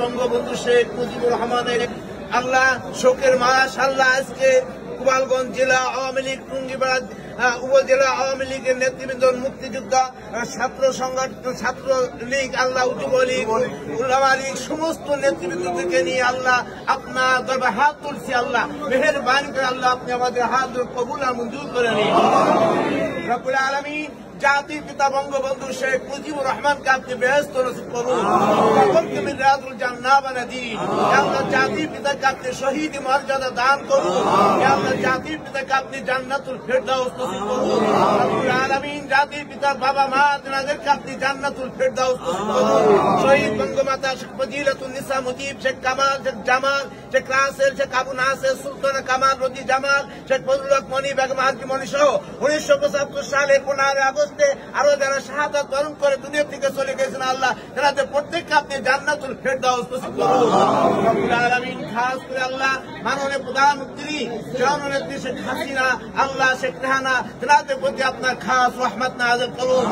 বঙ্গবন্ধু শেখ মুজিবুর রহমানের আল্লাহ শোকের মাস। আল্লাহ আজকে গোপালগঞ্জ জেলা আওয়ামী লীগ, টুঙ্গিপাড়া উপজেলা আওয়ামী লীগের নেতৃবৃন্দ, মুক্তিযোদ্ধা, ছাত্র সংগঠন, ছাত্র লীগ, আল্লাহ যুবলীগ, উলামা লীগ, সমস্ত নেতৃবৃন্দকে নিয়ে আল্লাহ আপনার দরবারে হাত তুলছি। আল্লাহ মেহেরবানি করে আল্লাহ আপনি আমাদের হাত কবুল আর মঞ্জুর করে নিন। রব্বুল আলামিন জাতির পিতা বঙ্গবন্ধু শেখ মুজিবুর রহমানকে আপনি বেহেশত নসিব করুন, সকলকে মিরাজুল জান্নাহ বানিয়ে দিন। আল্লাহ জাতির পিতাকে আপনি শহীদ মর্যাদা দান করুন। আল্লাহ জাতির পিতাকে আপনি জান্নাতুল ফেরদাউস নসিব করুন। রব্বুল আলামিন জাতির পিতার বাবা মা তেনাদেরকে আপনি জান্নাতুল ফেরদাউস নসিব করুন। শহীদ বঙ্গমাতা শেখ ফজিলাতুন নিসা মুজিব, শেখ কামাল, শেখ জামাল, শেখ রাসেল, শেখ আবু নাসের, সুলতানা কামাল, রদি জামাল, শেখ ফজলুল হক মনি, বেগম হাজি মনি সহ 1975 সালে 15 আগস্টে আরো যারা শাহাদাত বরণ করে দুনিয়া থেকে চলে গেছেন, আল্লাহ তাদের প্রত্যেককে আপনি জান্নাতুল ফেরদাউস নসিব করুন। রব্বুল আলামিন খাস করে আল্লাহ মাননীয় প্রধানমন্ত্রী জননেত্রী শেখ হাসিনা, আল্লাহ শেখ রেহানা, তাদের প্রতি আপনার খাস রহমত নাযিল করুন।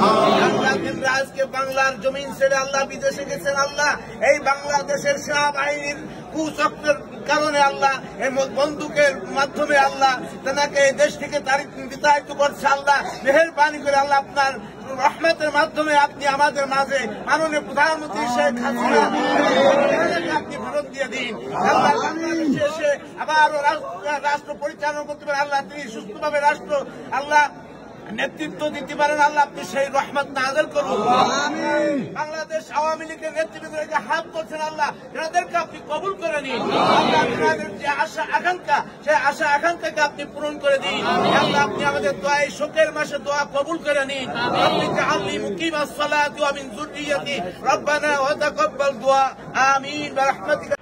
আল্লাহ কেন্দ্র আজকে বাংলার জমিন ছেড়ে আল্লাহ বিদেশে গেছেন। আল্লাহ এই বাংলাদেশের সেনাবাহিনীর কুচক্রের কারণে আল্লাহ এই বন্দুকের মাধ্যমে আল্লাহ তাকে এই দেশ থেকে বিতাড়িত করছে। আল্লাহ মেহেরবানি করে আল্লাহ আপনার রহমতের মাধ্যমে আপনি আমাদের মাঝে মাননীয় প্রধানমন্ত্রী শেখ হাসিনা আপনি ফেরত দিয়ে দিন। আল্লাহ বাংলাদেশে এসে আবারও রাষ্ট্র পরিচালনা করতে পারেন। আল্লাহ তিনি সুস্থভাবে রাষ্ট্র আল্লাহ নেতৃত্ব দিতে পারেন। আল্লাহ আপনি সেই রহমত নাযিল করুন। বাংলাদেশ আওয়ামী লীগের নেতৃবৃন্দকে হাত করছেন, আল্লাহ এনাদেরকে আপনি কবুল করে নিন। আল্লাহ এনাদের যে আশা আকাঙ্ক্ষা, সেই আশা আকাঙ্ক্ষাকে আপনি পূরণ করে দিন। আল্লাহ আপনি আমাদের দোয়া, এই শোকের মাসে দোয়া কবুল করে নিন। আপনি জাআলনি মুকিমাস সালাতি ওয়া মিন যুররিয়াতি রব্বানা ওয়া তাকাব্বাল দুআ আমিন বিরহমাতিকা।